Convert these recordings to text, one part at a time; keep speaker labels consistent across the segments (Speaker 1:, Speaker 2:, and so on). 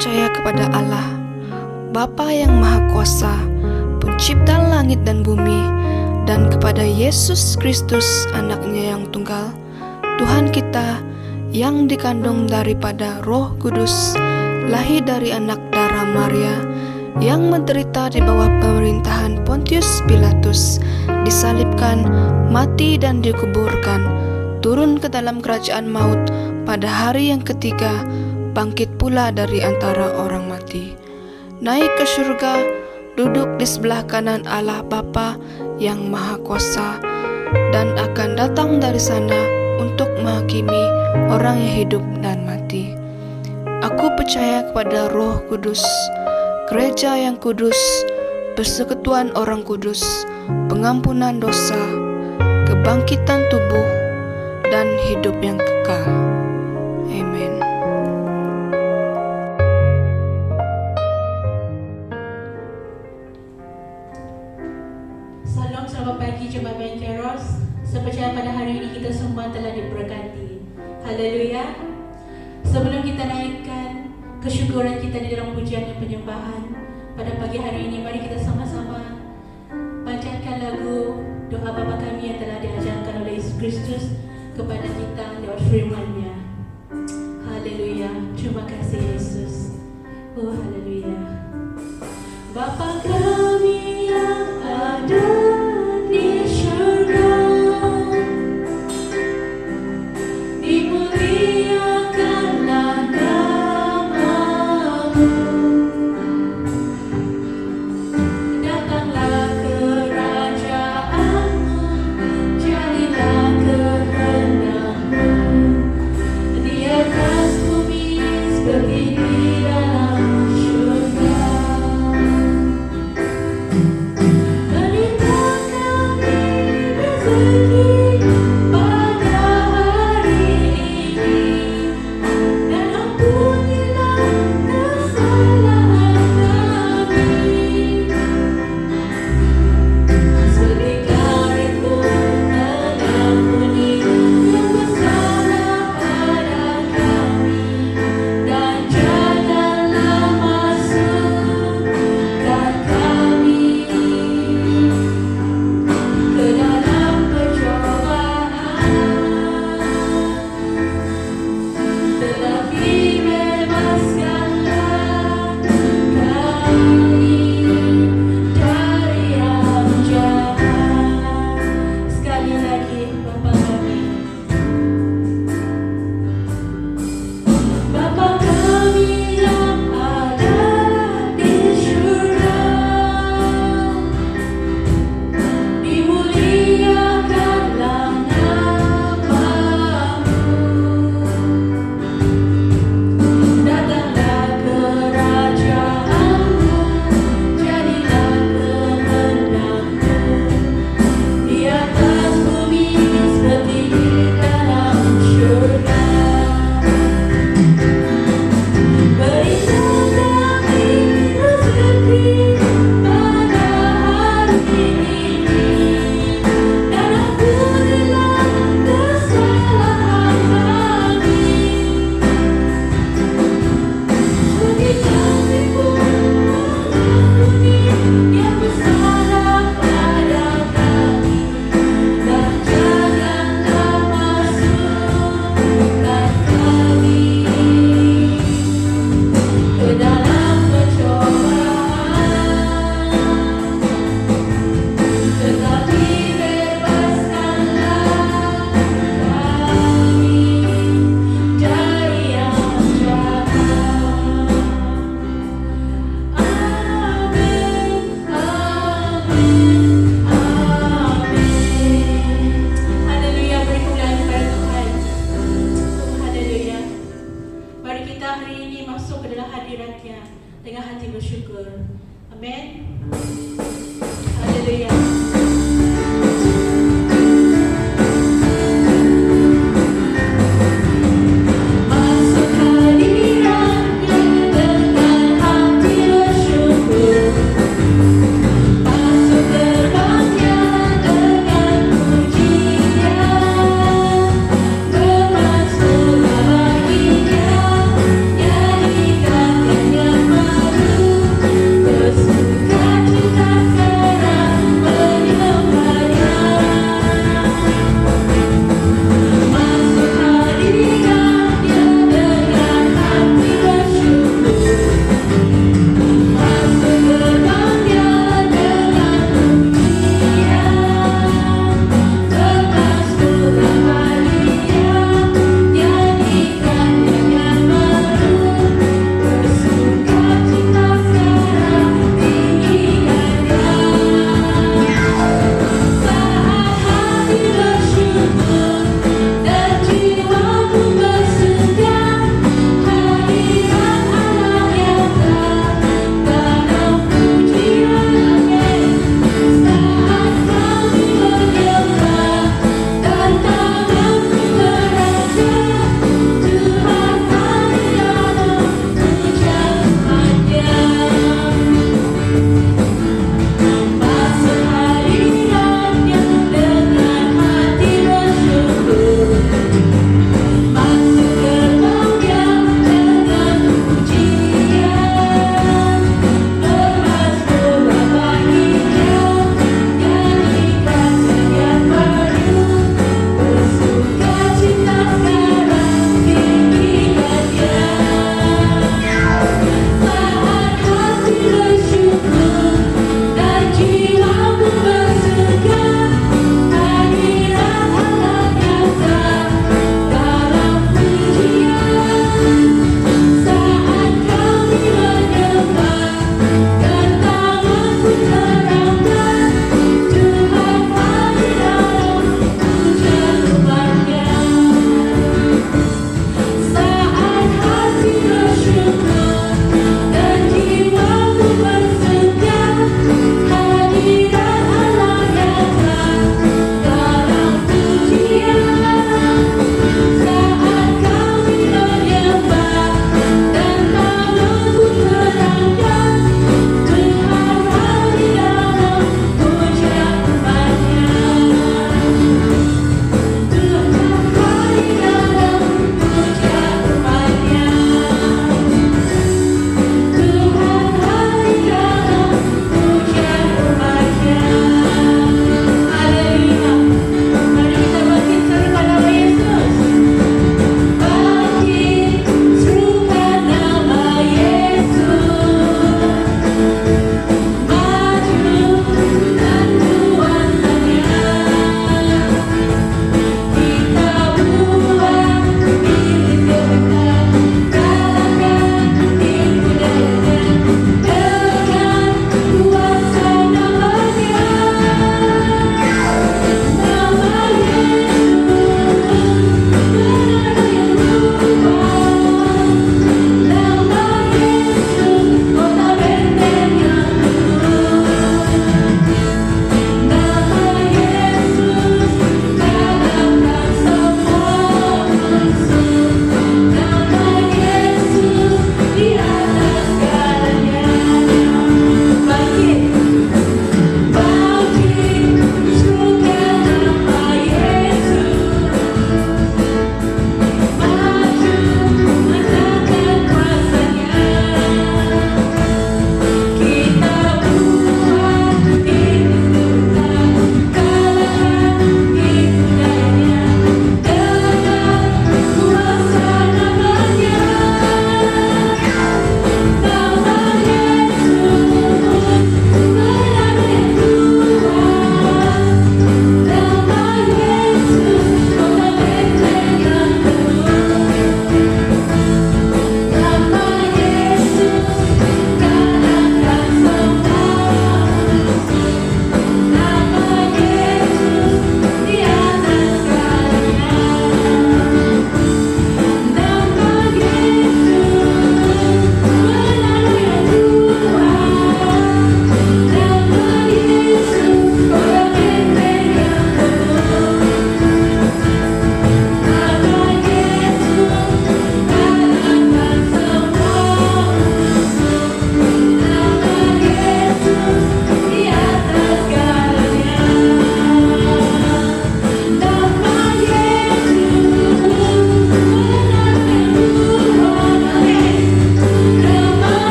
Speaker 1: percaya kepada Allah, Bapa yang Maha Kuasa, Pencipta langit dan bumi, dan kepada Yesus Kristus, Anaknya yang tunggal, Tuhan kita, yang dikandung daripada Roh Kudus, lahir dari anak darah Maria, yang menderita di bawah pemerintahan Pontius Pilatus, disalibkan, mati dan dikuburkan, turun ke dalam kerajaan maut, pada hari yang ketiga bangkit pula dari antara orang mati, naik ke surga, duduk di sebelah kanan Allah Bapa yang Maha Kuasa, dan akan datang dari sana untuk menghakimi orang yang hidup dan mati. Aku percaya kepada Roh Kudus, gereja yang kudus, persekutuan orang kudus, pengampunan dosa, kebangkitan tubuh, dan hidup yang kekal. Amin.
Speaker 2: Salam, selamat pagi Jemaat Benkeros. Saya percaya pada hari ini kita semua telah diberkati. Haleluya. Sebelum kita naikkan kesyukuran kita di dalam pujian dan penyembahan pada pagi hari ini, mari kita sama-sama panjatkan lagu doa Bapa kami yang telah diajarkan oleh Yesus Kristus kepada kita lewat firman-Nya. Haleluya. Terima kasih Yesus. Oh haleluya. Bapa kami yang ada di syurga, dimuliakanlah nama-Mu. Datanglah kerajaan-Mu, jadilah kehendak-Mu di atas bumi seperti di dalam syurga. Ke dalam percobaan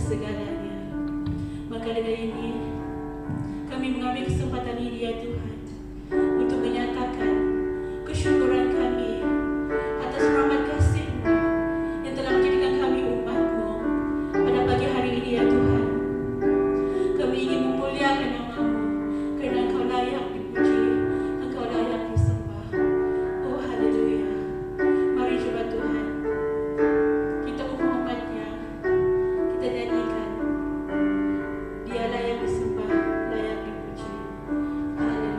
Speaker 2: segalanya. Maka dengan ini, kami mengambil kesempatan ini ya Tuhan, untuk menyatakan kesyukuran kami atas rahmat kasih-Mu yang telah menjadikan kami umat-Mu pada pagi hari ini ya Tuhan. Kami ingin memuliakan nama-Mu, kerana Engkau layak dipuji, Engkau layak disembah. Oh haleluya. Mari coba Tuhan, kita umat-Nya, kita nyanyikan, Dia layak disembah, layak dipuji. Haleluya.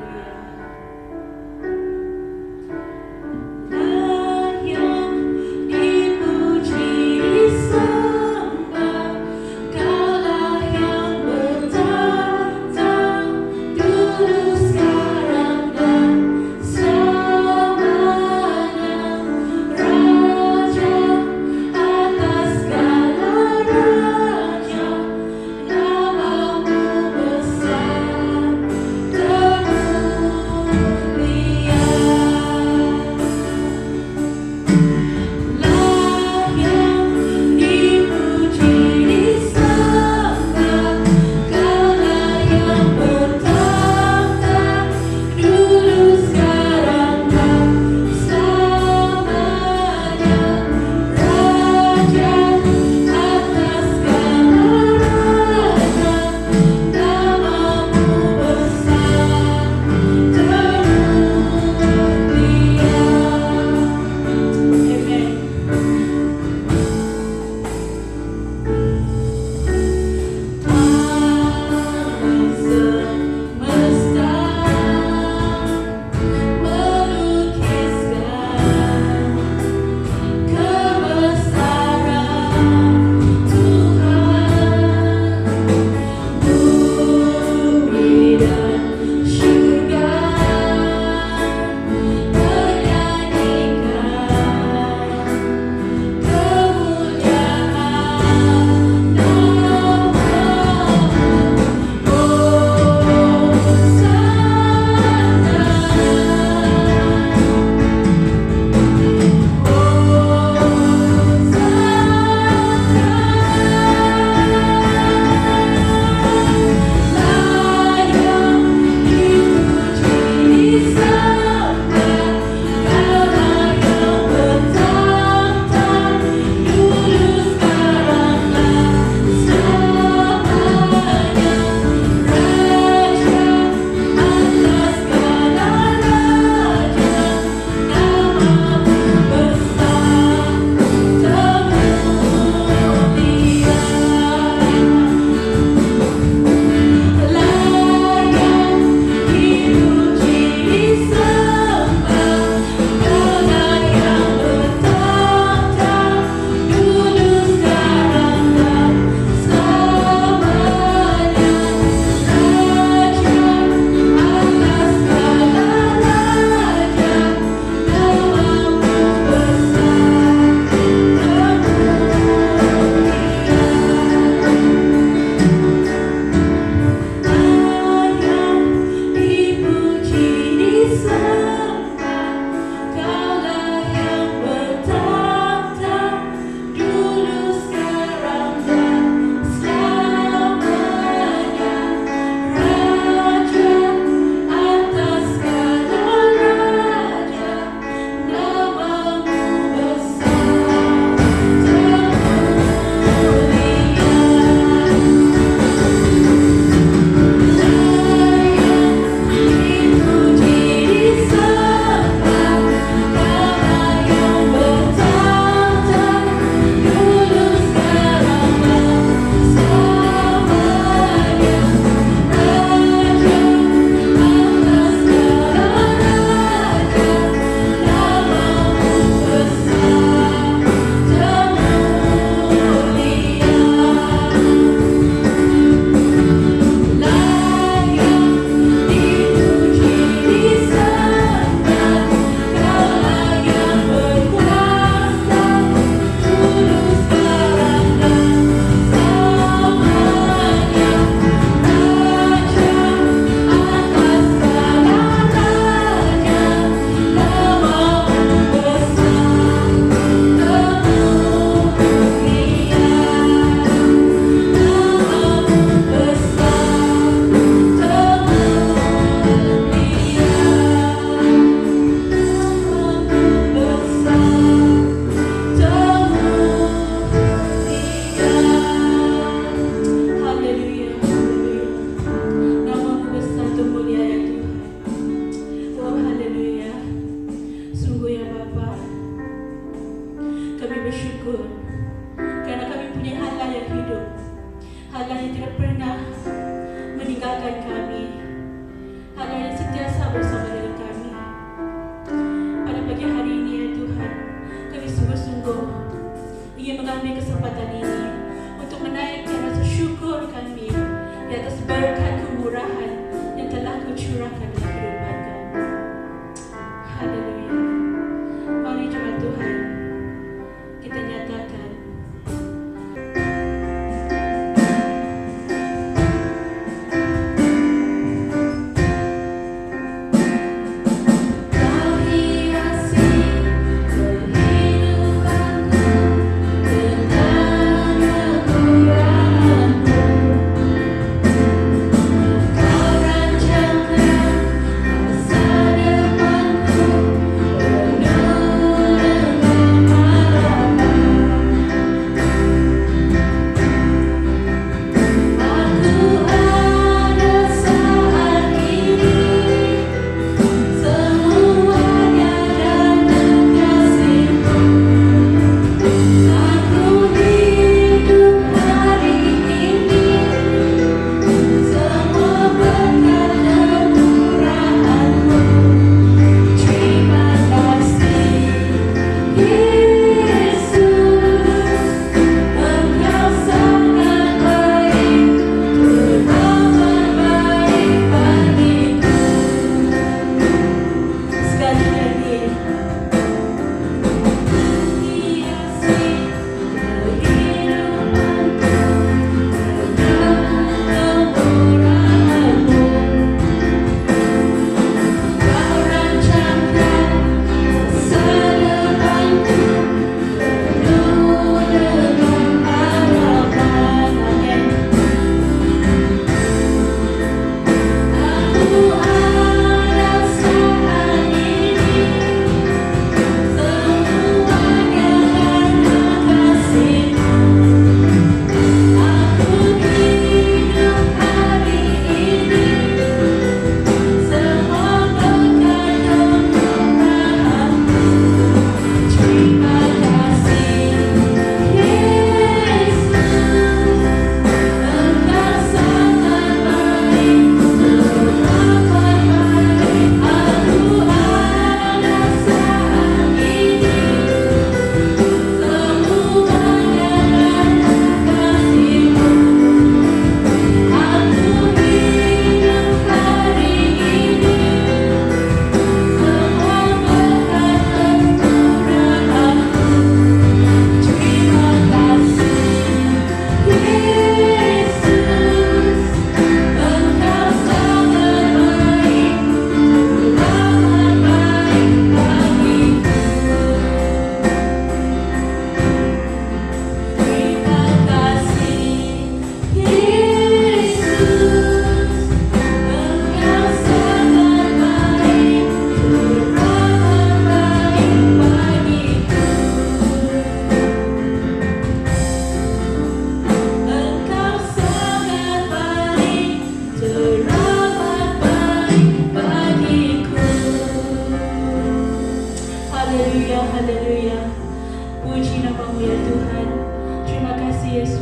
Speaker 2: Allah yang tidak pernah meninggalkan kami, Allah yang sentiasa bersama dengan kami. Pada pagi hari ini ya Tuhan, kami sungguh-sungguh ingin mengambil kesempatan ini untuk menaikkan rasa syukur kami di atas berkat kemurahan yang telah Kau curahkan dalam kehidupan kami. Haleluya. Mari jemaat Tuhan, kita nyatakan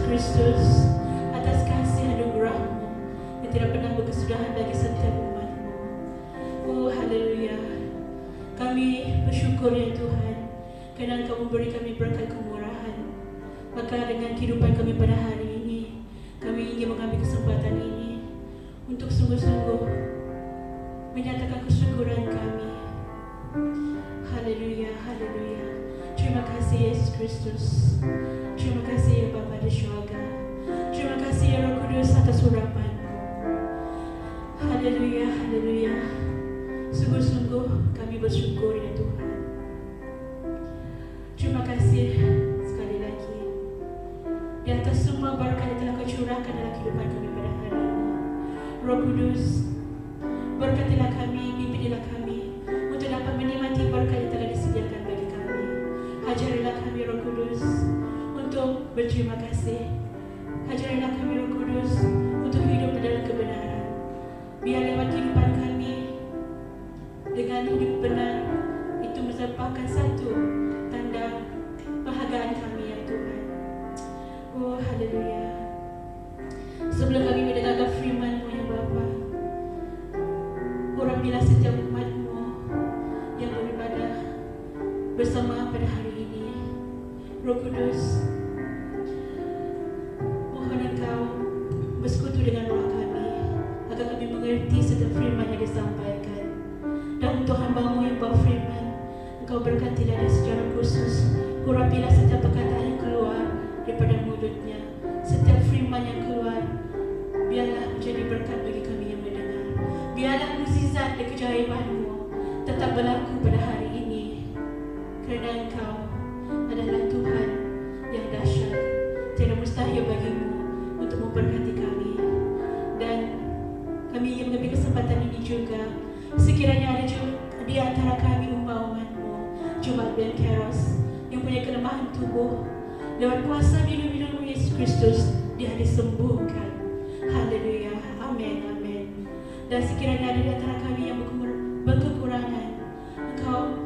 Speaker 2: Kristus, atas kasih anugerah-Mu yang tidak pernah berkesudahan bagi setiap umat-Mu. Oh, haleluya. Kami bersyukur ya Tuhan, karena Engkau memberi kami berkat kemurahan. Maka dengan kehidupan kami pada hari ini, kami ingin mengambil kesempatan ini untuk sungguh-sungguh menyatakan kesyukuran kami. Haleluya, haleluya. Terima kasih Yesus Kristus. Terima kasih ya Bapa di surga. Terima kasih ya Roh Kudus atas urapan-Mu. Haleluya, haleluya. Sungguh-sungguh kami bersyukur ya Tuhan. Terima kasih sekali lagi di atas semua berkat yang telah Kau curahkan dalam kehidupan kami pada hari ini. Roh Kudus, berkatilah kami, bimbinglah kami untuk dapat menikmati berkat yang telah disediakan bagi kami. Ajarilah kami Roh Kudus untuk berterima kasih. Ajarilah kami Roh Kudus untuk hidup dalam kebenaran. Biar lewat kehidupan kami dengan hidup benar itu merupakan satu tanda kebahagiaan kami ya Tuhan. Oh haleluya. berkatilah dia secara khusus. Urapilah setiap perkataan yang keluar daripada mulutnya, setiap firman yang keluar, biarlah menjadi berkat bagi kami yang mendengar. Biarlah mukjizat dan keajaiban-Mu tetap berlaku pada hari ini, kerana Engkau adalah Tuhan yang dahsyat. Tiada mustahil bagi-Mu untuk memberkati kami. Dan kami yang mengambil kesempatan ini juga, sekiranya ada juga di antara kami umat-Mu, Jemaat Ben Keros yang punya kelemahan tubuh, lewat kuasa bidang-bidang Yesus Kristus dia disembuhkan. Haleluya, amin, amin. Dan sekiranya ada di antara kami yang berkekurangan, Engkau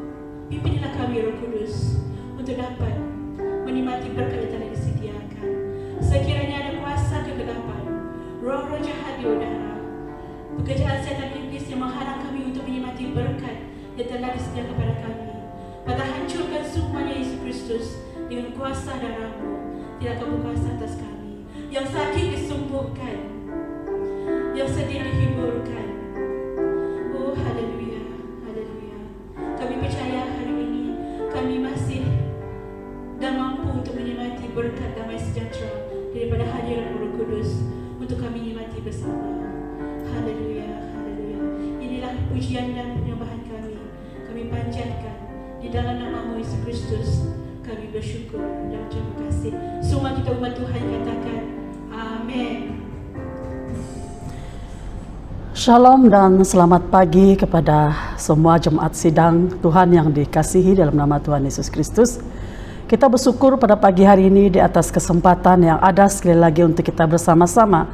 Speaker 2: pimpinlah kami Roh Kudus untuk dapat menikmati berkat yang telah disediakan. Sekiranya ada kuasa kegelapan, roh-roh jahat di udara, pekerjaan setan iblis yang menghalang kami untuk menikmati berkat yang telah disediakan kepada kami, maka hancurkan semuanya Yesus Kristus dengan kuasa darah-Mu. Tidak akan berkuasa atas kami. Yang sakit disembuhkan, yang sedih dihiburkan. Oh, haleluya, haleluya. Kami percaya hari ini kami masih dan mampu untuk menikmati berkat damai sejahtera daripada hadirat Roh Kudus untuk kami nikmati bersama. Haleluya, haleluya. Inilah pujian dan penyembahan kami. Kami panjatkan di dalam nama Yesus Kristus. Kami bersyukur dan terima kasih. Semua kita umat Tuhan katakan amin.
Speaker 3: Shalom dan selamat pagi kepada semua jemaat sidang Tuhan yang dikasihi dalam nama Tuhan Yesus Kristus. Kita bersyukur pada pagi hari ini di atas kesempatan yang ada sekali lagi untuk kita bersama-sama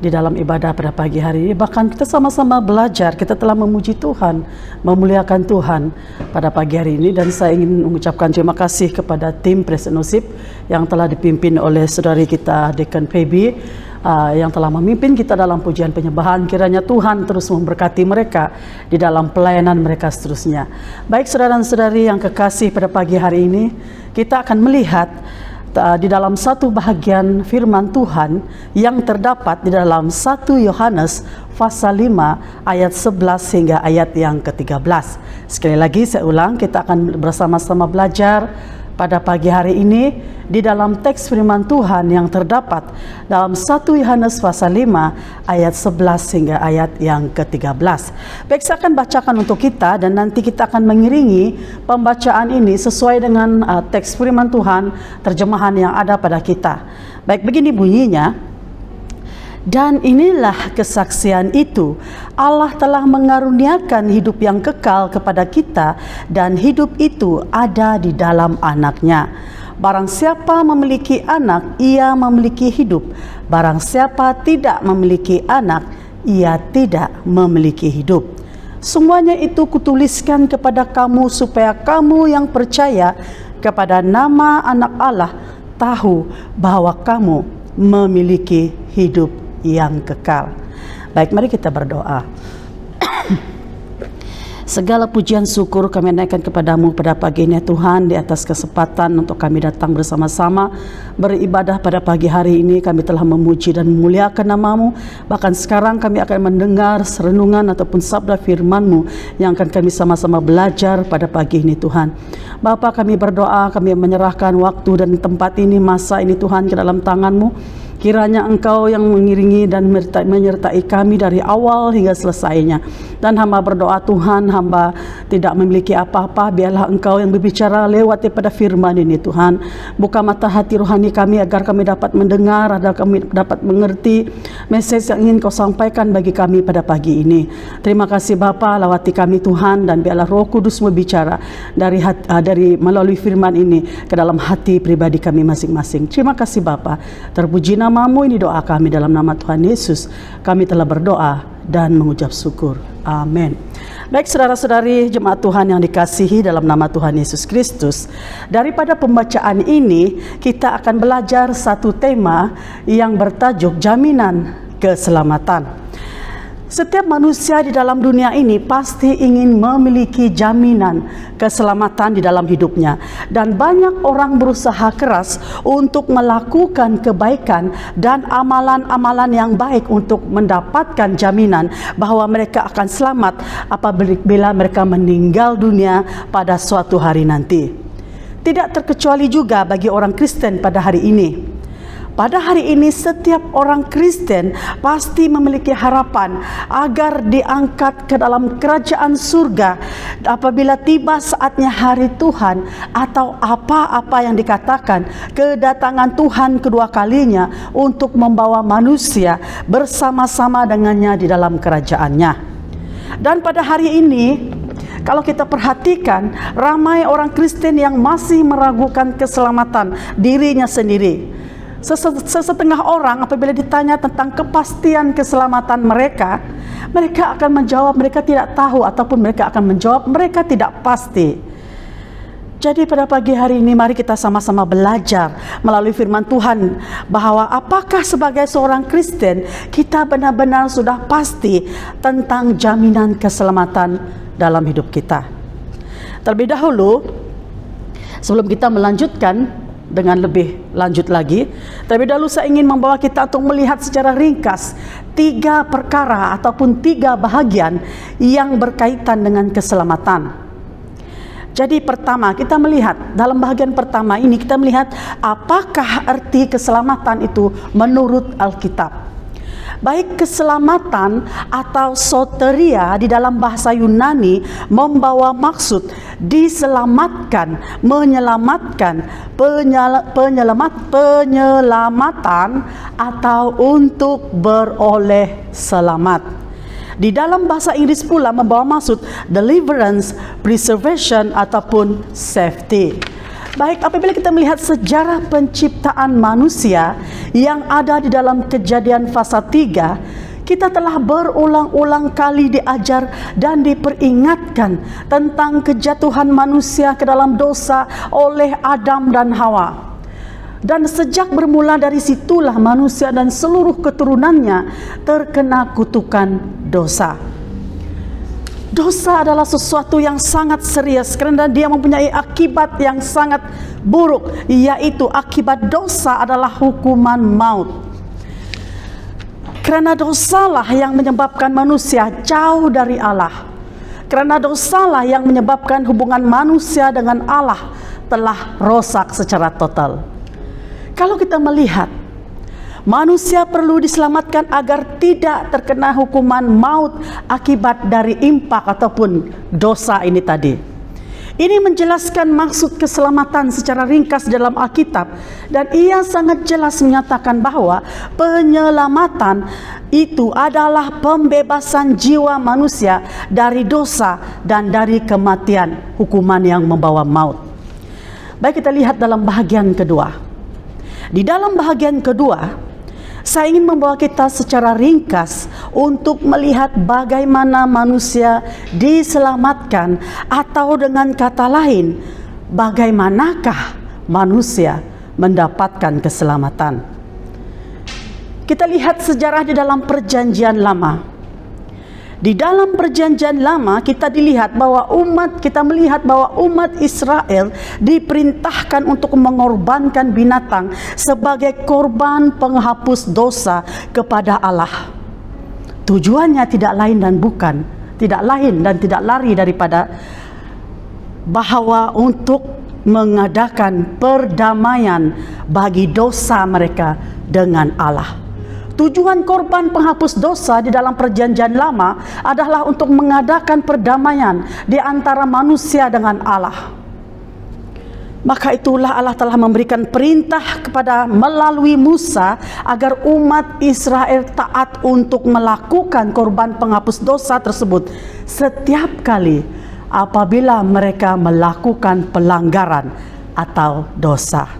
Speaker 3: di dalam ibadah pada pagi hari ini. Bahkan kita sama-sama belajar, kita telah memuji Tuhan, memuliakan Tuhan pada pagi hari ini. Dan saya ingin mengucapkan terima kasih kepada tim Praise and Worship yang telah dipimpin oleh saudari kita Deacon Phoebe, yang telah memimpin kita dalam pujian penyembahan. Kiranya Tuhan terus memberkati mereka di dalam pelayanan mereka seterusnya. Baik saudara dan saudari yang kekasih, pada pagi hari ini kita akan melihat di dalam satu bahagian firman Tuhan yang terdapat di dalam 1 Yohanes pasal 5 ayat 11 hingga ayat yang ke-13. Sekali lagi saya ulang, kita akan bersama-sama belajar pada pagi hari ini di dalam teks firman Tuhan yang terdapat dalam 1 Yohanes pasal 5 ayat 11 hingga ayat yang ke-13. Baik, saya akan bacakan untuk kita dan nanti kita akan mengiringi pembacaan ini sesuai dengan teks firman Tuhan, terjemahan yang ada pada kita. Baik, begini bunyinya. Dan inilah kesaksian itu, Allah telah mengaruniakan hidup yang kekal kepada kita, dan hidup itu ada di dalam Anak-Nya. Barang siapa memiliki anak, ia memiliki hidup. Barang siapa tidak memiliki anak, ia tidak memiliki hidup. Semuanya itu kutuliskan kepada kamu supaya kamu yang percaya kepada nama Anak Allah tahu bahwa kamu memiliki hidup yang kekal. Baik, mari kita berdoa. Segala pujian syukur kami naikkan kepadamu pada pagi ini Tuhan, di atas kesempatan untuk kami datang bersama-sama beribadah pada pagi hari ini. Kami telah memuji dan memuliakan nama-Mu. Bahkan sekarang kami akan mendengar renungan ataupun sabda firman-Mu yang akan kami sama-sama belajar pada pagi ini Tuhan. Bapa, kami berdoa, kami menyerahkan waktu dan tempat ini, masa ini Tuhan ke dalam tangan-Mu. Kiranya Engkau yang mengiringi dan menyertai kami dari awal hingga selesainya. Dan hamba berdoa Tuhan, hamba tidak memiliki apa-apa, biarlah Engkau yang berbicara lewat daripada firman ini Tuhan. Buka mata hati rohani kami agar kami dapat mendengar, agar kami dapat mengerti mesej yang ingin Kau sampaikan bagi kami pada pagi ini. Terima kasih Bapa, lawati kami Tuhan, dan biarlah Roh Kudus berbicara dari melalui firman ini ke dalam hati pribadi kami masing-masing. Terima kasih Bapa. Terpuji nama-Mu, ini doa kami dalam nama Tuhan Yesus. Kami telah berdoa dan mengucap syukur. Amin. Baik saudara-saudari jemaat Tuhan yang dikasihi dalam nama Tuhan Yesus Kristus. Daripada pembacaan ini kita akan belajar satu tema yang bertajuk jaminan keselamatan. Setiap manusia di dalam dunia ini pasti ingin memiliki jaminan keselamatan di dalam hidupnya. Dan banyak orang berusaha keras untuk melakukan kebaikan dan amalan-amalan yang baik untuk mendapatkan jaminan bahwa mereka akan selamat apabila mereka meninggal dunia pada suatu hari nanti. Tidak terkecuali juga bagi orang Kristen pada hari ini. Pada hari ini setiap orang Kristen pasti memiliki harapan agar diangkat ke dalam kerajaan surga apabila tiba saatnya hari Tuhan, atau apa-apa yang dikatakan kedatangan Tuhan kedua kalinya untuk membawa manusia bersama-sama dengannya di dalam kerajaannya. Dan pada hari ini, kalau kita perhatikan, ramai orang Kristen yang masih meragukan keselamatan dirinya sendiri. Sesetengah orang apabila ditanya tentang kepastian keselamatan mereka, mereka akan menjawab mereka tidak tahu, ataupun mereka akan menjawab mereka tidak pasti. Jadi pada pagi hari ini mari kita sama-sama belajar melalui firman Tuhan bahwa apakah sebagai seorang Kristen kita benar-benar sudah pasti tentang jaminan keselamatan dalam hidup kita. Terlebih dahulu, sebelum kita melanjutkan dengan lebih lanjut lagi, terlebih dahulu saya ingin membawa kita untuk melihat secara ringkas 3 perkara ataupun 3 bahagian yang berkaitan dengan keselamatan. Jadi pertama, kita melihat dalam bahagian pertama ini, kita melihat apakah arti keselamatan itu menurut Alkitab. Baik keselamatan atau soteria di dalam bahasa Yunani membawa maksud diselamatkan, menyelamatkan, penyelamatan atau untuk beroleh selamat. Di dalam bahasa Inggris pula membawa maksud deliverance, preservation ataupun safety. Baik, apabila kita melihat sejarah penciptaan manusia yang ada di dalam Kejadian pasal 3, kita telah berulang-ulang kali diajar dan diperingatkan tentang kejatuhan manusia ke dalam dosa oleh Adam dan Hawa. Dan sejak bermula dari situlah manusia dan seluruh keturunannya terkena kutukan dosa. Dosa adalah sesuatu yang sangat serius karena dia mempunyai akibat yang sangat buruk, yaitu akibat dosa adalah hukuman maut. Karena dosalah yang menyebabkan manusia jauh dari Allah. Karena dosalah yang menyebabkan hubungan manusia dengan Allah telah rosak secara total. Kalau kita melihat manusia perlu diselamatkan agar tidak terkena hukuman maut akibat dari impak ataupun dosa ini tadi. Ini menjelaskan maksud keselamatan secara ringkas dalam Alkitab, dan ia sangat jelas menyatakan bahwa penyelamatan itu adalah pembebasan jiwa manusia dari dosa dan dari kematian, hukuman yang membawa maut. Baik, kita lihat dalam bahagian kedua. Di dalam bahagian kedua, saya ingin membawa kita secara ringkas untuk melihat bagaimana manusia diselamatkan, atau dengan kata lain, bagaimanakah manusia mendapatkan keselamatan. Kita lihat sejarah di dalam Perjanjian Lama. Di dalam Perjanjian Lama kita melihat bahwa umat Israel diperintahkan untuk mengorbankan binatang sebagai korban penghapus dosa kepada Allah. Tujuannya tidak lain dan tidak lari daripada bahwa untuk mengadakan perdamaian bagi dosa mereka dengan Allah. Tujuan korban penghapus dosa di dalam Perjanjian Lama adalah untuk mengadakan perdamaian di antara manusia dengan Allah. Maka itulah Allah telah memberikan perintah kepada melalui Musa agar umat Israel taat untuk melakukan korban penghapus dosa tersebut setiap kali apabila mereka melakukan pelanggaran atau dosa.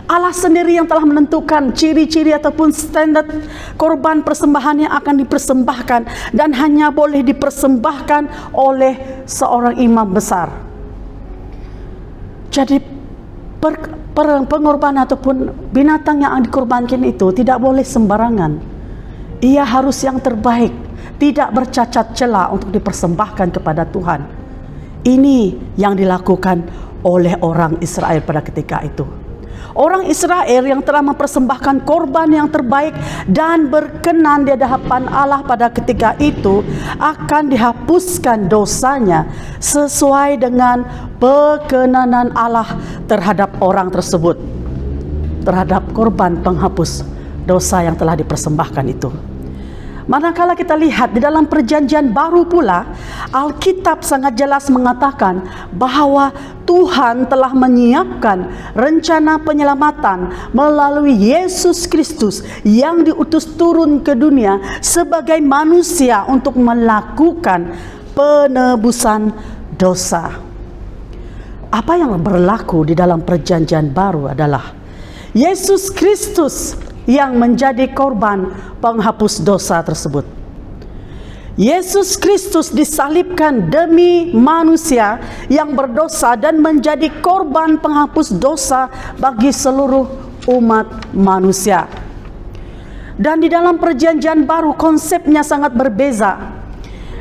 Speaker 3: Allah sendiri yang telah menentukan ciri-ciri ataupun standar korban persembahan yang akan dipersembahkan, dan hanya boleh dipersembahkan oleh seorang imam besar. Jadi pengorbanan ataupun binatang yang dikorbankan itu tidak boleh sembarangan. Ia harus yang terbaik, tidak bercacat celah untuk dipersembahkan kepada Tuhan. Ini yang dilakukan oleh orang Israel pada ketika itu. Orang Israel yang telah mempersembahkan korban yang terbaik dan berkenan di hadapan Allah pada ketika itu akan dihapuskan dosanya sesuai dengan perkenanan Allah terhadap orang tersebut, terhadap korban penghapus dosa yang telah dipersembahkan itu. Manakala kita lihat di dalam perjanjian baru pula, Alkitab sangat jelas mengatakan bahwa Tuhan telah menyiapkan rencana penyelamatan melalui Yesus Kristus yang diutus turun ke dunia sebagai manusia untuk melakukan penebusan dosa. Apa yang berlaku di dalam perjanjian baru adalah Yesus Kristus yang menjadi korban penghapus dosa tersebut. Yesus Kristus disalibkan demi manusia yang berdosa dan menjadi korban penghapus dosa bagi seluruh umat manusia. Dan di dalam perjanjian baru konsepnya sangat berbeza.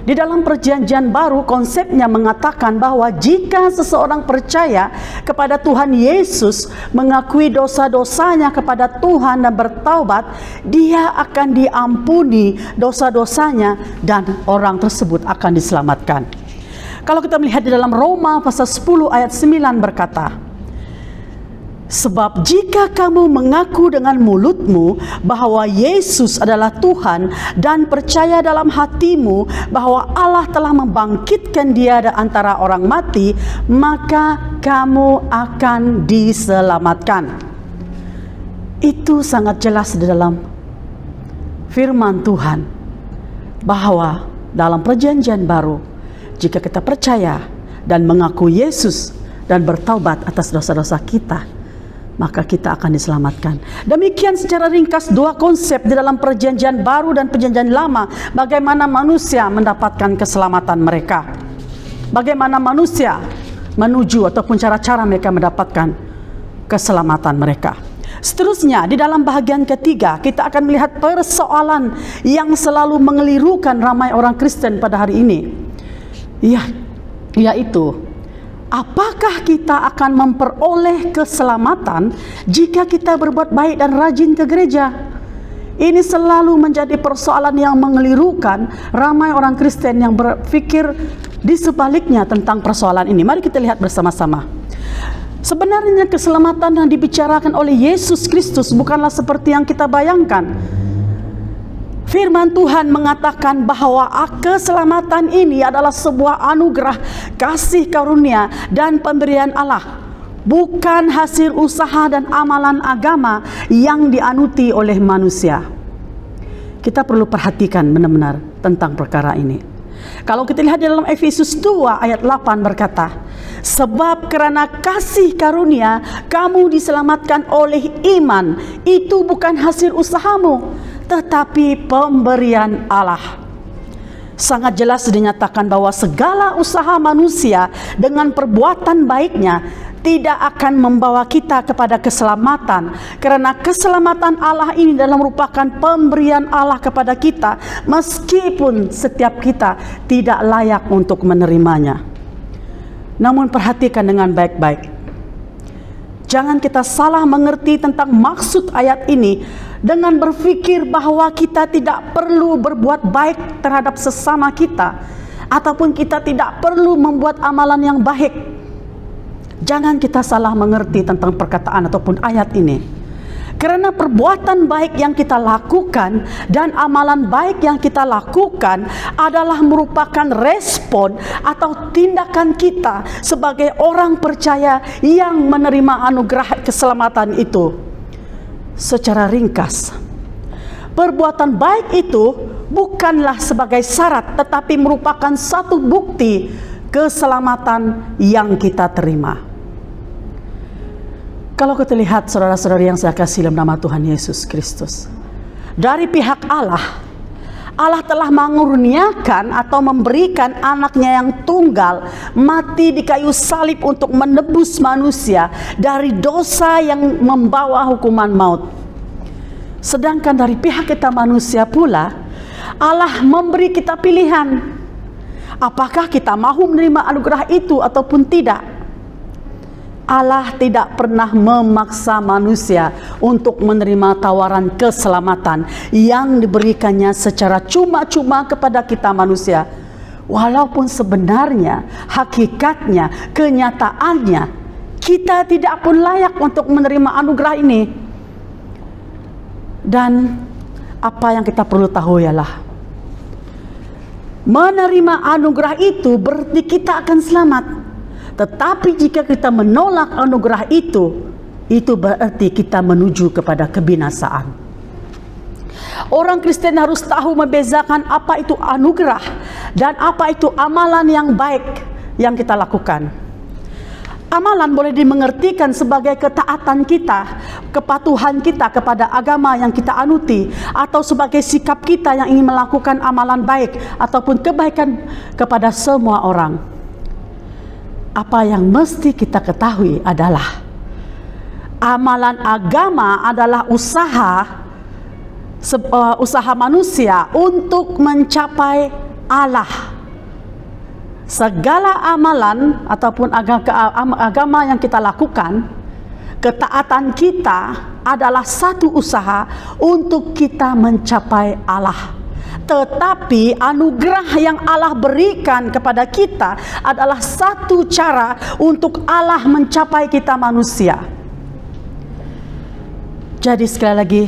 Speaker 3: Di dalam perjanjian baru konsepnya mengatakan bahwa jika seseorang percaya kepada Tuhan Yesus, mengakui dosa-dosanya kepada Tuhan dan bertaubat, dia akan diampuni dosa-dosanya dan orang tersebut akan diselamatkan. Kalau kita melihat di dalam Roma pasal 10 ayat 9 berkata, sebab jika kamu mengaku dengan mulutmu bahwa Yesus adalah Tuhan dan percaya dalam hatimu bahwa Allah telah membangkitkan dia dari antara orang mati, maka kamu akan diselamatkan. Itu sangat jelas di dalam firman Tuhan bahwa dalam perjanjian baru, jika kita percaya dan mengaku Yesus dan bertaubat atas dosa-dosa kita, maka kita akan diselamatkan. Demikian secara ringkas dua konsep di dalam perjanjian baru dan perjanjian lama, bagaimana manusia mendapatkan keselamatan mereka, bagaimana manusia menuju ataupun cara-cara mereka mendapatkan keselamatan mereka. Seterusnya di dalam bahagian ketiga kita akan melihat persoalan yang selalu mengelirukan ramai orang Kristen pada hari ini, yaitu apakah kita akan memperoleh keselamatan jika kita berbuat baik dan rajin ke gereja? Ini selalu menjadi persoalan yang mengelirukan ramai orang Kristen yang berpikir di sebaliknya tentang persoalan ini. Mari kita lihat bersama-sama. Sebenarnya keselamatan yang dibicarakan oleh Yesus Kristus bukanlah seperti yang kita bayangkan. Firman Tuhan mengatakan bahwa keselamatan ini adalah sebuah anugerah, kasih karunia dan pemberian Allah, bukan hasil usaha dan amalan agama yang dianuti oleh manusia. Kita perlu perhatikan benar-benar tentang perkara ini. Kalau kita lihat di dalam Efesus 2 ayat 8 berkata, sebab karena kasih karunia kamu diselamatkan oleh iman, itu bukan hasil usahamu, tetapi pemberian Allah. Sangat jelas dinyatakan bahwa segala usaha manusia dengan perbuatan baiknya tidak akan membawa kita kepada keselamatan, karena keselamatan Allah ini adalah merupakan pemberian Allah kepada kita, meskipun setiap kita tidak layak untuk menerimanya. Namun perhatikan dengan baik-baik, jangan kita salah mengerti tentang maksud ayat ini dengan berpikir bahwa kita tidak perlu berbuat baik terhadap sesama kita, ataupun kita tidak perlu membuat amalan yang baik. Jangan kita salah mengerti tentang perkataan ataupun ayat ini, karena perbuatan baik yang kita lakukan dan amalan baik yang kita lakukan adalah merupakan respon atau tindakan kita sebagai orang percaya yang menerima anugerah keselamatan itu. Secara ringkas, perbuatan baik itu bukanlah sebagai syarat, tetapi merupakan satu bukti keselamatan yang kita terima. Kalau kita lihat saudara-saudari yang saya kasih dalam nama Tuhan Yesus Kristus, dari pihak Allah, Allah telah mengurniakan atau memberikan anaknya yang tunggal mati di kayu salib untuk menebus manusia dari dosa yang membawa hukuman maut. Sedangkan dari pihak kita manusia pula, Allah memberi kita pilihan. Apakah kita mahu menerima anugerah itu ataupun tidak? Allah tidak pernah memaksa manusia untuk menerima tawaran keselamatan yang diberikannya secara cuma-cuma kepada kita manusia. Walaupun sebenarnya, hakikatnya, kenyataannya, kita tidak pun layak untuk menerima anugerah ini. Dan apa yang kita perlu tahu ialah, menerima anugerah itu berarti kita akan selamat. Tetapi jika kita menolak anugerah itu berarti kita menuju kepada kebinasaan. Orang Kristen harus tahu membezakan apa itu anugerah dan apa itu amalan yang baik yang kita lakukan. Amalan boleh dimengertikan sebagai ketaatan kita, kepatuhan kita kepada agama yang kita anuti, atau sebagai sikap kita yang ingin melakukan amalan baik ataupun kebaikan kepada semua orang. Apa yang mesti kita ketahui adalah amalan agama adalah usaha manusia untuk mencapai Allah. Segala amalan ataupun agama yang kita lakukan, ketaatan kita adalah satu usaha untuk kita mencapai Allah. Tetapi anugerah yang Allah berikan kepada kita adalah satu cara untuk Allah mencapai kita manusia. Jadi sekali lagi,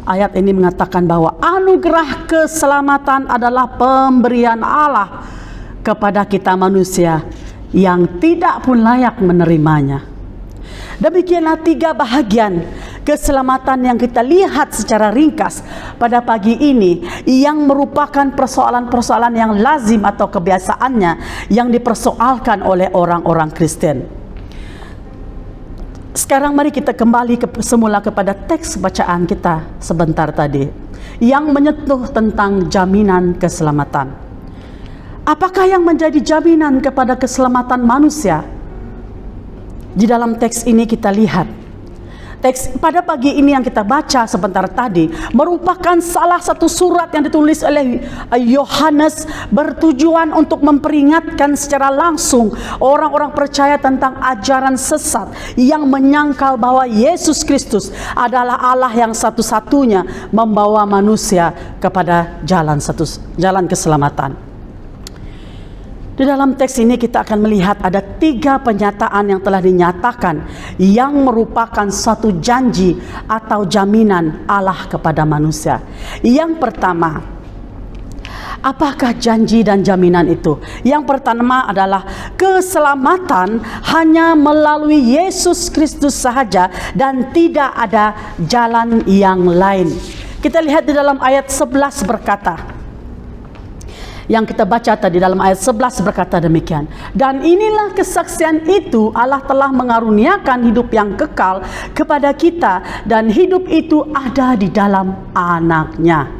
Speaker 3: ayat ini mengatakan bahwa anugerah keselamatan adalah pemberian Allah kepada kita manusia yang tidak pun layak menerimanya. Demikianlah 3 bahagian keselamatan yang kita lihat secara ringkas pada pagi ini, yang merupakan persoalan-persoalan yang lazim atau kebiasaannya yang dipersoalkan oleh orang-orang Kristen. Sekarang mari kita kembali semula kepada teks bacaan kita sebentar tadi, yang menyentuh tentang jaminan keselamatan. Apakah yang menjadi jaminan kepada keselamatan manusia? Di dalam teks ini kita lihat, teks pada pagi ini yang kita baca sebentar tadi merupakan salah satu surat yang ditulis oleh Yohanes, bertujuan untuk memperingatkan secara langsung orang-orang percaya tentang ajaran sesat yang menyangkal bahwa Yesus Kristus adalah Allah yang satu-satunya membawa manusia kepada jalan keselamatan. Di dalam teks ini kita akan melihat ada 3 penyataan yang telah dinyatakan yang merupakan suatu janji atau jaminan Allah kepada manusia. Yang pertama, apakah janji dan jaminan itu? Yang pertama adalah keselamatan hanya melalui Yesus Kristus sahaja dan tidak ada jalan yang lain. Kita lihat di dalam ayat 11 berkata, yang kita baca tadi dalam ayat 11 berkata demikian, dan inilah kesaksian itu, Allah telah mengaruniakan hidup yang kekal kepada kita, dan hidup itu ada di dalam Anaknya.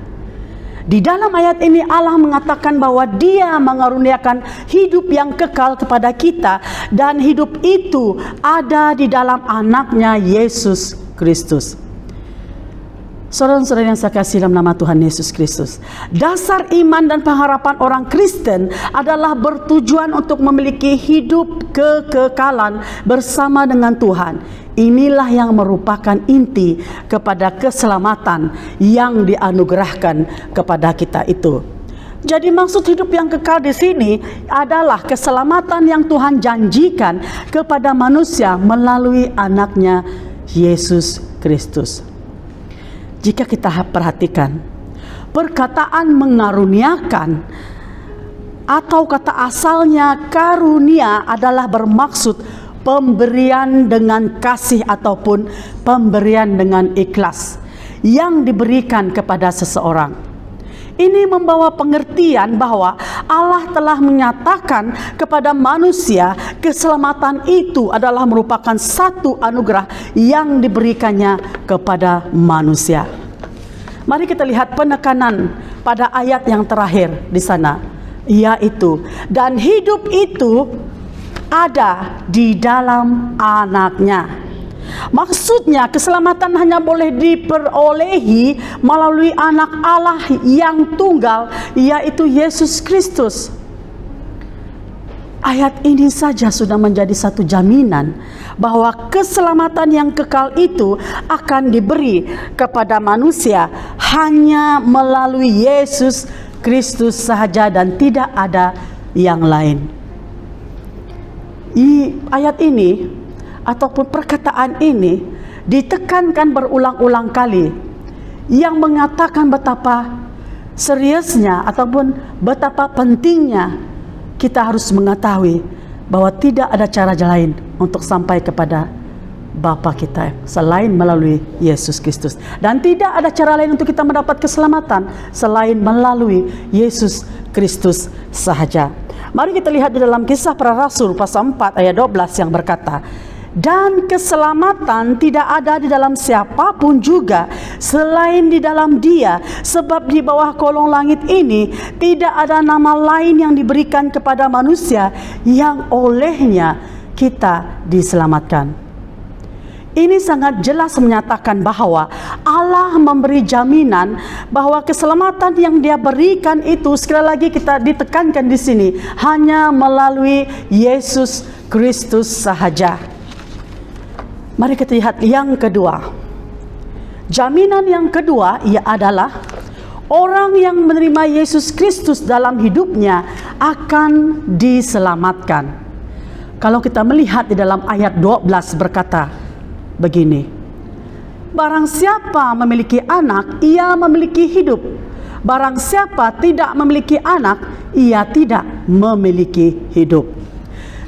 Speaker 3: Di dalam ayat ini Allah mengatakan bahwa Dia mengaruniakan hidup yang kekal kepada kita, dan hidup itu ada di dalam Anaknya Yesus Kristus. Saudara-saudara yang saya kasih dalam nama Tuhan Yesus Kristus, dasar iman dan pengharapan orang Kristen adalah bertujuan untuk memiliki hidup kekekalan bersama dengan Tuhan. Inilah yang merupakan inti kepada keselamatan yang dianugerahkan kepada kita itu. Jadi maksud hidup yang kekal di sini adalah keselamatan yang Tuhan janjikan kepada manusia melalui Anaknya Yesus Kristus. Jika kita perhatikan, perkataan mengaruniakan atau kata asalnya karunia adalah bermaksud pemberian dengan kasih ataupun pemberian dengan ikhlas yang diberikan kepada seseorang. Ini membawa pengertian bahwa Allah telah menyatakan kepada manusia keselamatan itu adalah merupakan satu anugerah yang diberikannya kepada manusia. Mari kita lihat penekanan pada ayat yang terakhir di sana, yaitu dan hidup itu ada di dalam Anaknya. Maksudnya keselamatan hanya boleh diperolehi melalui anak Allah yang tunggal, yaitu Yesus Kristus. Ayat ini saja sudah menjadi satu jaminan bahwa keselamatan yang kekal itu akan diberi kepada manusia hanya melalui Yesus Kristus sahaja dan tidak ada yang lain. Ayat ini ataupun perkataan ini ditekankan berulang-ulang kali yang mengatakan betapa seriusnya ataupun betapa pentingnya kita harus mengetahui bahwa tidak ada cara lain untuk sampai kepada Bapa kita selain melalui Yesus Kristus, dan tidak ada cara lain untuk kita mendapat keselamatan selain melalui Yesus Kristus sahaja. Mari kita lihat di dalam Kisah Para Rasul pasal 4 ayat 12 yang berkata, dan keselamatan tidak ada di dalam siapapun juga selain di dalam Dia, sebab di bawah kolong langit ini tidak ada nama lain yang diberikan kepada manusia yang olehnya kita diselamatkan. Ini sangat jelas menyatakan bahwa Allah memberi jaminan bahwa keselamatan yang Dia berikan itu, sekali lagi kita ditekankan di sini, hanya melalui Yesus Kristus sahaja. Mari kita lihat yang kedua. Jaminan yang kedua ia adalah orang yang menerima Yesus Kristus dalam hidupnya akan diselamatkan. Kalau kita melihat di dalam ayat 12 berkata begini, barang siapa memiliki anak, ia memiliki hidup. Barang siapa tidak memiliki anak, ia tidak memiliki hidup.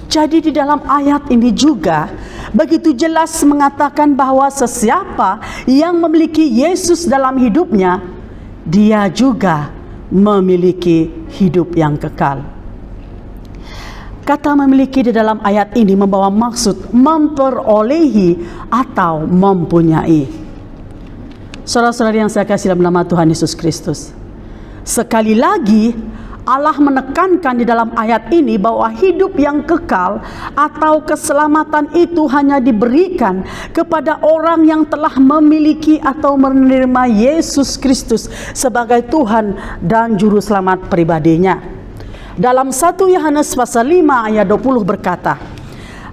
Speaker 3: Jadi di dalam ayat ini juga begitu jelas mengatakan bahwa sesiapa yang memiliki Yesus dalam hidupnya, dia juga memiliki hidup yang kekal. Kata memiliki di dalam ayat ini membawa maksud memperolehi atau mempunyai. Saudara-saudari yang saya kasih dalam nama Tuhan Yesus Kristus, sekali lagi Allah menekankan di dalam ayat ini bahwa hidup yang kekal atau keselamatan itu hanya diberikan kepada orang yang telah memiliki atau menerima Yesus Kristus sebagai Tuhan dan Juru Selamat pribadinya. Dalam 1 Yohanes pasal 5 ayat 20 berkata,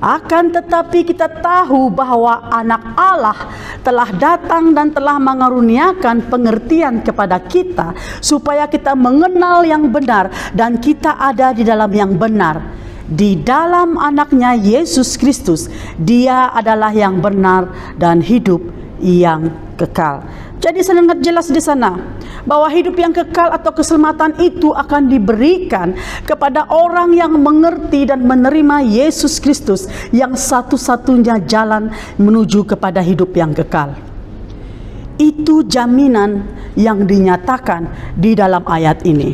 Speaker 3: akan tetapi kita tahu bahwa anak Allah telah datang dan telah mengaruniakan pengertian kepada kita supaya kita mengenal yang benar dan kita ada di dalam yang benar. Di dalam anaknya Yesus Kristus, Dia adalah yang benar dan hidup yang kekal. Jadi sangat jelas di sana bahwa hidup yang kekal atau keselamatan itu akan diberikan kepada orang yang mengerti dan menerima Yesus Kristus yang satu-satunya jalan menuju kepada hidup yang kekal. Itu jaminan yang dinyatakan di dalam ayat ini.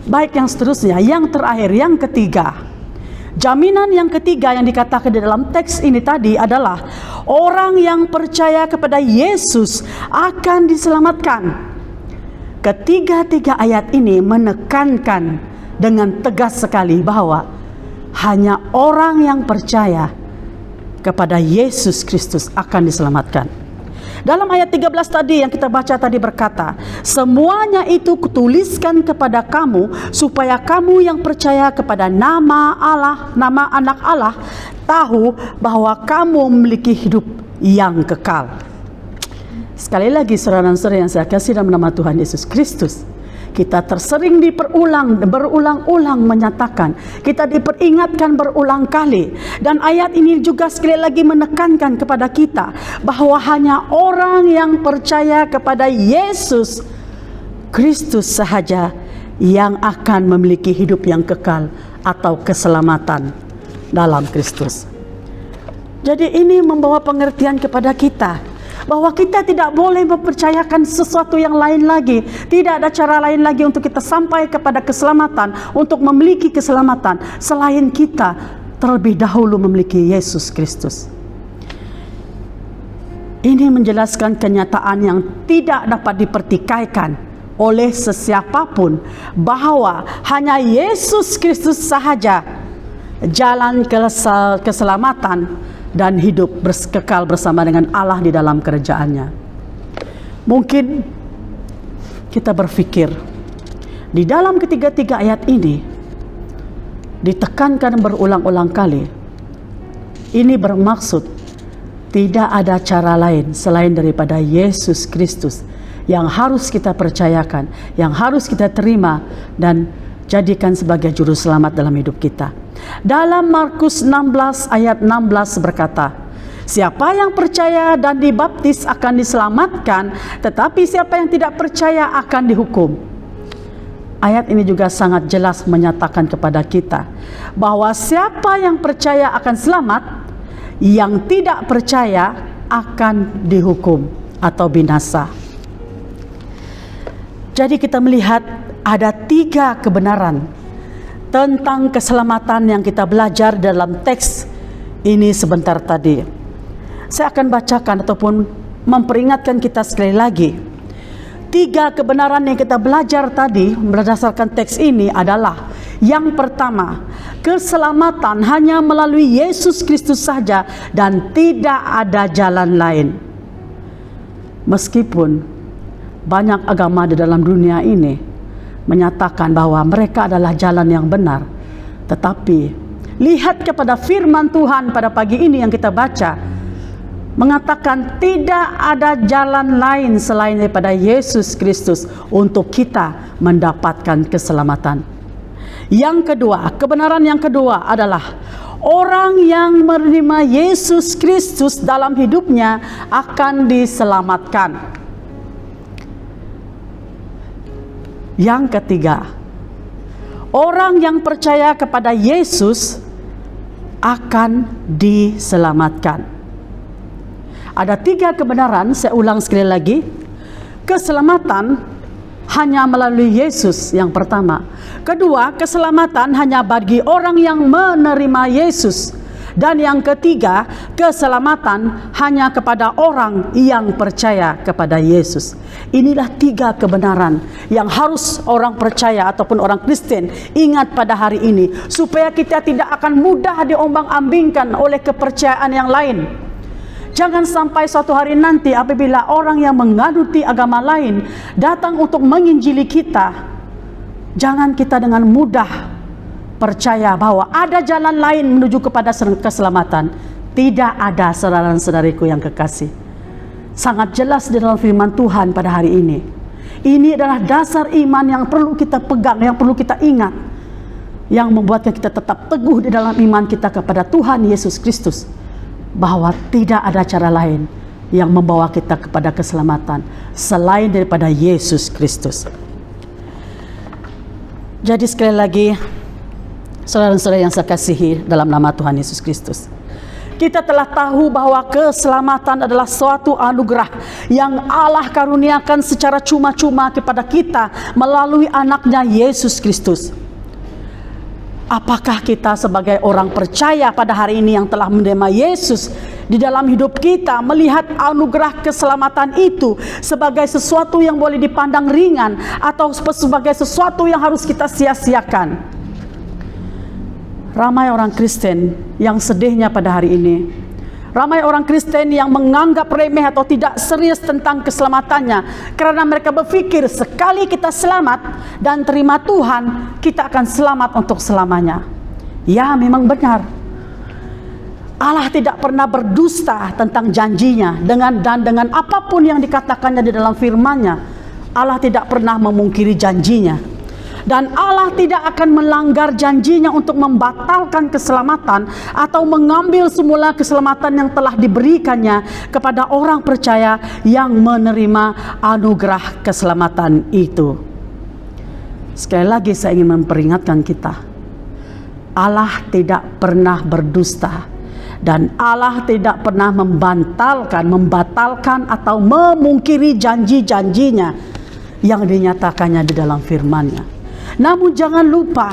Speaker 3: Baik, yang seterusnya, yang terakhir, yang ketiga. Jaminan yang ketiga yang dikatakan di dalam teks ini tadi adalah orang yang percaya kepada Yesus akan diselamatkan. Ketiga-tiga ayat ini menekankan dengan tegas sekali bahwa hanya orang yang percaya kepada Yesus Kristus akan diselamatkan. Dalam ayat 13 tadi yang kita baca tadi berkata, semuanya itu kutuliskan kepada kamu supaya kamu yang percaya kepada nama Allah, nama anak Allah, tahu bahwa kamu memiliki hidup yang kekal. Sekali lagi saudara-saudara yang saya kasih dalam nama Tuhan Yesus Kristus, kita tersering berulang-ulang menyatakan, kita diperingatkan berulang kali, dan ayat ini juga sekali lagi menekankan kepada kita bahwa hanya orang yang percaya kepada Yesus Kristus sahaja yang akan memiliki hidup yang kekal atau keselamatan dalam Kristus. Jadi ini membawa pengertian kepada kita bahwa kita tidak boleh mempercayakan sesuatu yang lain lagi. Tidak ada cara lain lagi untuk kita sampai kepada keselamatan, untuk memiliki keselamatan, selain kita terlebih dahulu memiliki Yesus Kristus. Ini menjelaskan kenyataan yang tidak dapat dipertikaikan oleh sesiapapun bahwa hanya Yesus Kristus sahaja jalan keselamatan dan hidup kekal bersama dengan Allah di dalam kerajaan-Nya. Mungkin kita berpikir di dalam ketiga-tiga ayat ini ditekankan berulang-ulang kali, ini bermaksud tidak ada cara lain selain daripada Yesus Kristus yang harus kita percayakan, yang harus kita terima dan jadikan sebagai juru selamat dalam hidup kita. Dalam Markus 16 ayat 16 berkata, siapa yang percaya dan dibaptis akan diselamatkan, tetapi siapa yang tidak percaya akan dihukum. Ayat ini juga sangat jelas menyatakan kepada kita bahwa siapa yang percaya akan selamat, yang tidak percaya akan dihukum atau binasa. Jadi kita melihat ada 3 kebenaran tentang keselamatan yang kita belajar dalam teks ini sebentar tadi. Saya akan bacakan ataupun memperingatkan kita sekali lagi. 3 kebenaran yang kita belajar tadi berdasarkan teks ini adalah, yang pertama, keselamatan hanya melalui Yesus Kristus saja dan tidak ada jalan lain. Meskipun banyak agama di dalam dunia ini menyatakan bahwa mereka adalah jalan yang benar, tetapi lihat kepada firman Tuhan pada pagi ini yang kita baca, mengatakan tidak ada jalan lain selain daripada Yesus Kristus untuk kita mendapatkan keselamatan. Yang kedua, kebenaran yang kedua adalah orang yang menerima Yesus Kristus dalam hidupnya akan diselamatkan. Yang ketiga, orang yang percaya kepada Yesus akan diselamatkan. Ada 3 kebenaran, saya ulang sekali lagi. Keselamatan hanya melalui Yesus yang pertama. Kedua, keselamatan hanya bagi orang yang menerima Yesus. Dan yang ketiga, keselamatan hanya kepada orang yang percaya kepada Yesus. Inilah 3 kebenaran yang harus orang percaya ataupun orang Kristen ingat pada hari ini, supaya kita tidak akan mudah diombang-ambingkan oleh kepercayaan yang lain. Jangan sampai suatu hari nanti apabila orang yang menganuti agama lain datang untuk menginjili kita, jangan kita dengan mudah percaya bahwa ada jalan lain menuju kepada keselamatan. Tidak ada, saudara-saudariku yang kekasih. Sangat jelas di dalam firman Tuhan pada hari ini. Ini adalah dasar iman yang perlu kita pegang, yang perlu kita ingat, yang membuatkan kita tetap teguh di dalam iman kita kepada Tuhan Yesus Kristus, bahwa tidak ada cara lain yang membawa kita kepada keselamatan selain daripada Yesus Kristus. Jadi sekali lagi, saudara-saudara yang saya kasihi dalam nama Tuhan Yesus Kristus, kita telah tahu bahwa keselamatan adalah suatu anugerah yang Allah karuniakan secara cuma-cuma kepada kita melalui anaknya Yesus Kristus. Apakah kita sebagai orang percaya pada hari ini yang telah menerima Yesus di dalam hidup kita melihat anugerah keselamatan itu sebagai sesuatu yang boleh dipandang ringan atau sebagai sesuatu yang harus kita sia-siakan? Ramai orang Kristen yang sedihnya pada hari ini, ramai orang Kristen yang menganggap remeh atau tidak serius tentang keselamatannya, karena mereka berpikir sekali kita selamat dan terima Tuhan, kita akan selamat untuk selamanya. Ya, memang benar. Allah tidak pernah berdusta tentang janjinya, dengan apapun yang dikatakannya di dalam firman-Nya. Allah tidak pernah memungkiri janjinya. Dan Allah tidak akan melanggar janjinya untuk membatalkan keselamatan atau mengambil semula keselamatan yang telah diberikannya kepada orang percaya yang menerima anugerah keselamatan itu. Sekali lagi saya ingin memperingatkan kita, Allah tidak pernah berdusta dan Allah tidak pernah membatalkan atau memungkiri janji-janjinya yang dinyatakannya di dalam firman-Nya. Namun jangan lupa,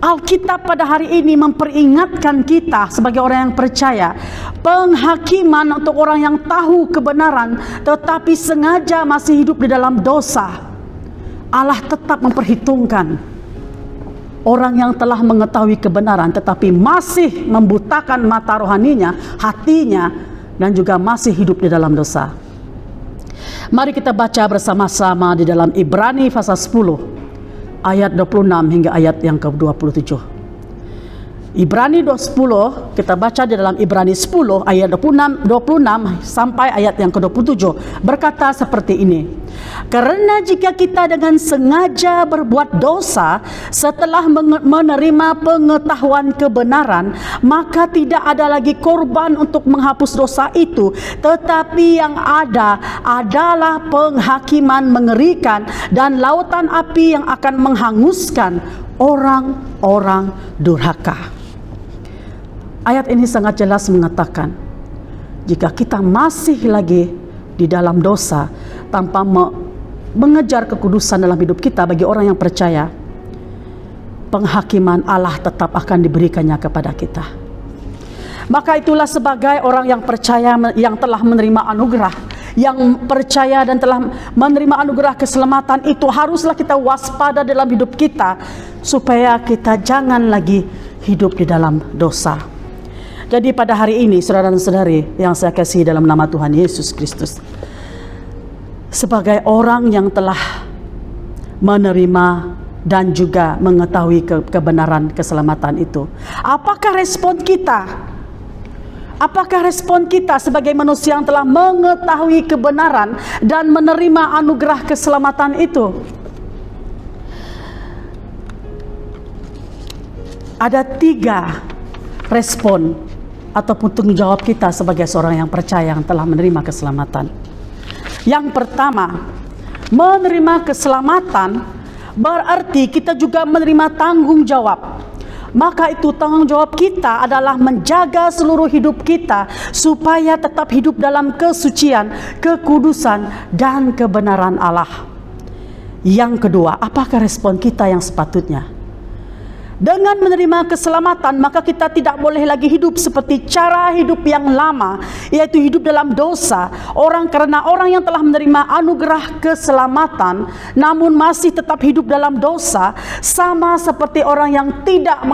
Speaker 3: Alkitab pada hari ini memperingatkan kita sebagai orang yang percaya, penghakiman untuk orang yang tahu kebenaran tetapi sengaja masih hidup di dalam dosa, Allah tetap memperhitungkan. orang yang telah mengetahui kebenaran tetapi masih membutakan mata rohaninya, hatinya, dan juga masih hidup di dalam dosa. Mari kita baca bersama-sama di dalam Ibrani pasal 10 ayat 26 hingga ayat yang ke-27. Ibrani 10, kita baca di dalam Ibrani 10 ayat 26 sampai ayat yang ke-27, berkata seperti ini. Karena jika kita dengan sengaja berbuat dosa setelah menerima pengetahuan kebenaran, maka tidak ada lagi korban untuk menghapus dosa itu, tetapi yang ada adalah penghakiman mengerikan dan lautan api yang akan menghanguskan orang-orang durhaka. Ayat ini sangat jelas mengatakan, jika kita masih lagi di dalam dosa tanpa mengejar kekudusan dalam hidup kita, bagi orang yang percaya, penghakiman Allah tetap akan diberikannya kepada kita. Maka itulah sebagai orang yang percaya, yang telah menerima anugerah, yang percaya dan telah menerima anugerah keselamatan itu, haruslah kita waspada dalam hidup kita supaya kita jangan lagi hidup di dalam dosa. Jadi pada hari ini, saudara dan saudari yang saya kasihi dalam nama Tuhan Yesus Kristus, sebagai orang yang telah menerima dan juga mengetahui kebenaran keselamatan itu, apakah respon kita? Apakah respon kita sebagai manusia yang telah mengetahui kebenaran dan menerima anugerah keselamatan itu? Ada 3 respon ataupun tanggung jawab kita sebagai seorang yang percaya yang telah menerima keselamatan. Yang pertama, menerima keselamatan berarti kita juga menerima tanggung jawab. Maka itu tanggung jawab kita adalah menjaga seluruh hidup kita supaya tetap hidup dalam kesucian, kekudusan, dan kebenaran Allah. Yang kedua, apakah respon kita yang sepatutnya? Dengan menerima keselamatan, maka kita tidak boleh lagi hidup seperti cara hidup yang lama, yaitu hidup dalam dosa. Karena orang yang telah menerima anugerah keselamatan namun masih tetap hidup dalam dosa, sama seperti orang yang tidak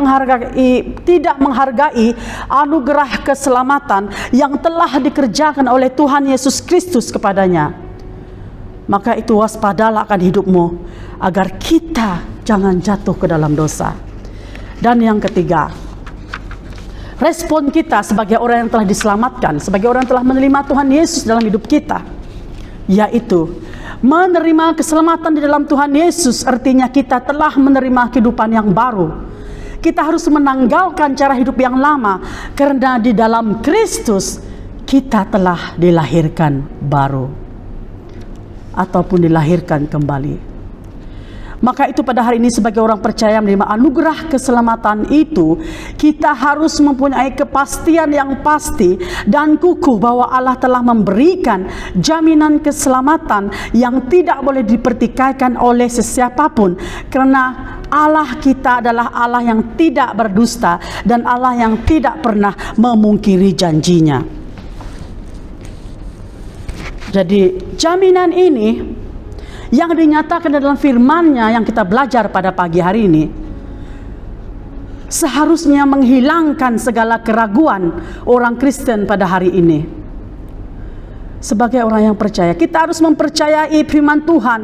Speaker 3: menghargai anugerah keselamatan yang telah dikerjakan oleh Tuhan Yesus Kristus kepadanya. Maka itu waspadalah akan hidupmu agar kita jangan jatuh ke dalam dosa. Dan yang ketiga, respon kita sebagai orang yang telah diselamatkan, sebagai orang yang telah menerima Tuhan Yesus dalam hidup kita, yaitu menerima keselamatan di dalam Tuhan Yesus artinya kita telah menerima kehidupan yang baru. Kita harus menanggalkan cara hidup yang lama, karena di dalam Kristus kita telah dilahirkan baru ataupun dilahirkan kembali. Maka itu pada hari ini sebagai orang percaya menerima anugerah keselamatan itu, kita harus mempunyai kepastian yang pasti dan kukuh bahwa Allah telah memberikan jaminan keselamatan yang tidak boleh dipertikaikan oleh sesiapapun, karena Allah kita adalah Allah yang tidak berdusta dan Allah yang tidak pernah memungkiri janjinya. Jadi jaminan ini yang dinyatakan dalam firman-Nya yang kita belajar pada pagi hari ini seharusnya menghilangkan segala keraguan orang Kristen pada hari ini. Sebagai orang yang percaya, kita harus mempercayai firman Tuhan,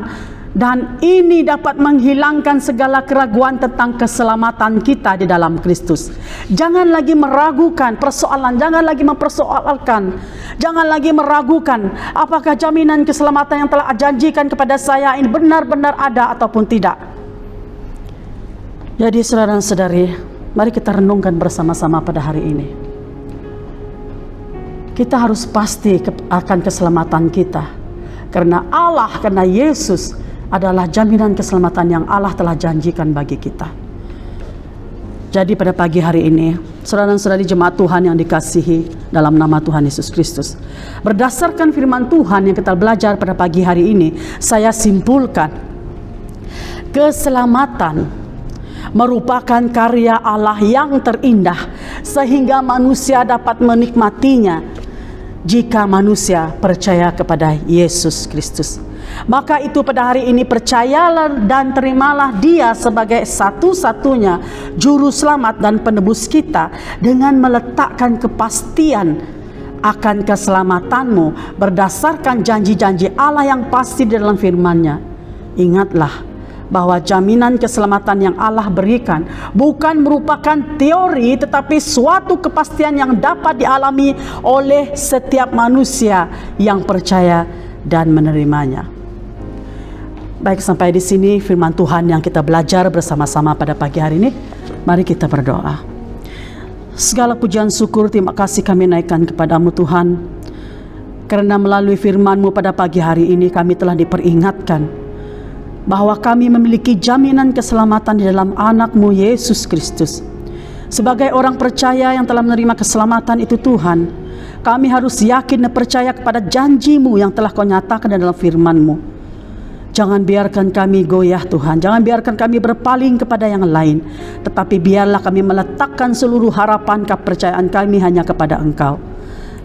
Speaker 3: dan ini dapat menghilangkan segala keraguan tentang keselamatan kita di dalam Kristus. Jangan lagi meragukan persoalan, jangan lagi mempersoalkan, jangan lagi meragukan apakah jaminan keselamatan yang telah janjikan kepada saya ini benar-benar ada ataupun tidak. Jadi saudara dan saudari, mari kita renungkan bersama-sama pada hari ini. Kita harus pasti akan keselamatan kita, karena Allah, karena Yesus adalah jaminan keselamatan yang Allah telah janjikan bagi kita. Jadi pada pagi hari ini, saudara dan saudari jemaat Tuhan yang dikasihi dalam nama Tuhan Yesus Kristus, berdasarkan firman Tuhan yang kita belajar pada pagi hari ini, saya simpulkan keselamatan merupakan karya Allah yang terindah sehingga manusia dapat menikmatinya jika manusia percaya kepada Yesus Kristus. Maka itu pada hari ini percayalah dan terimalah Dia sebagai satu-satunya juru selamat dan penebus kita, dengan meletakkan kepastian akan keselamatanmu berdasarkan janji-janji Allah yang pasti di dalam firman-Nya. Ingatlah bahwa jaminan keselamatan yang Allah berikan bukan merupakan teori, tetapi suatu kepastian yang dapat dialami oleh setiap manusia yang percaya dan menerimanya. Baik, sampai di sini firman Tuhan yang kita belajar bersama-sama pada pagi hari ini. Mari kita berdoa. Segala pujian syukur terima kasih kami naikkan kepadamu Tuhan, karena melalui firman-Mu pada pagi hari ini kami telah diperingatkan bahwa kami memiliki jaminan keselamatan di dalam anak-Mu Yesus Kristus. Sebagai orang percaya yang telah menerima keselamatan itu Tuhan, kami harus yakin dan percaya kepada janji-Mu yang telah Kau nyatakan dalam firman-Mu. Jangan biarkan kami goyah Tuhan, jangan biarkan kami berpaling kepada yang lain, tetapi biarlah kami meletakkan seluruh harapan kepercayaan kami hanya kepada Engkau.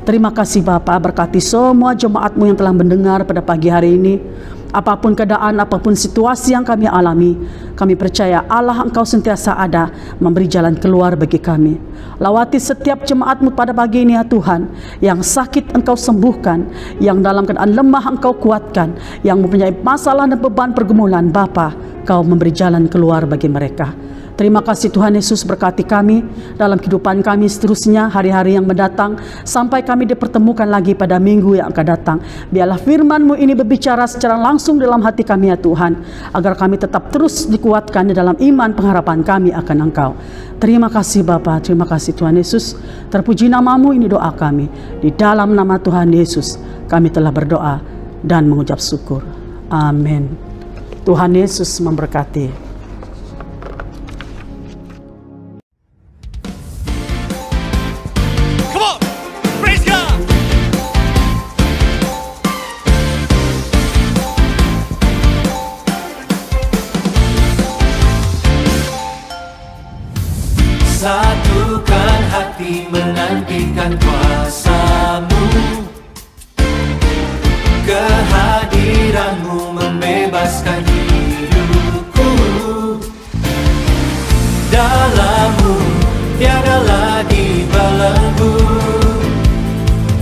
Speaker 3: Terima kasih Bapa, berkati semua jemaat-Mu yang telah mendengar pada pagi hari ini. Apapun keadaan, apapun situasi yang kami alami, kami percaya Allah Engkau sentiasa ada memberi jalan keluar bagi kami. Lawati setiap jemaat-Mu pada pagi ini ya Tuhan, yang sakit Engkau sembuhkan, yang dalam keadaan lemah Engkau kuatkan, yang mempunyai masalah dan beban pergumulan, Bapa, Kau memberi jalan keluar bagi mereka. Terima kasih Tuhan Yesus, berkati kami dalam kehidupan kami seterusnya, hari-hari yang mendatang, sampai kami dipertemukan lagi pada minggu yang akan datang. Biarlah firman-Mu ini berbicara secara langsung dalam hati kami ya Tuhan, agar kami tetap terus dikuatkan di dalam iman pengharapan kami akan Engkau. Terima kasih Bapa, terima kasih Tuhan Yesus. Terpuji nama-Mu, ini doa kami. Di dalam nama Tuhan Yesus kami telah berdoa dan mengucap syukur. Amin. Tuhan Yesus memberkati.
Speaker 4: Satukan hati menantikan kuasa-Mu, kehadiran-Mu membebaskan hidupku. Dalam-Mu tiada lagi belenggu,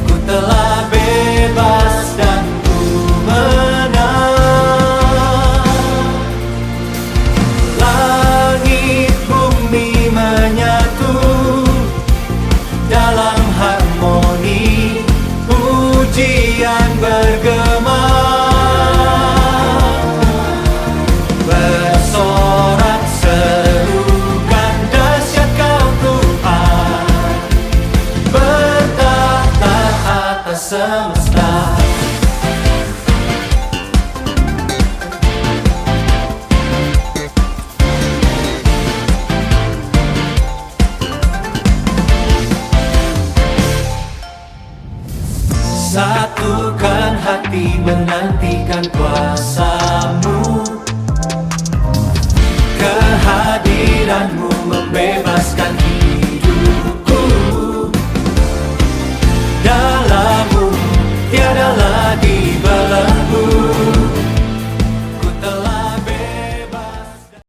Speaker 4: ku telah bebas dan ku menang. Langit bumi menyatu dalam harmoni, pujian bergema, bersorak serukan dahsyat Kau Tuhan, bertahta atas semesta. Satukan hati menantikan kuasa-Mu, kehadiran-Mu membebaskan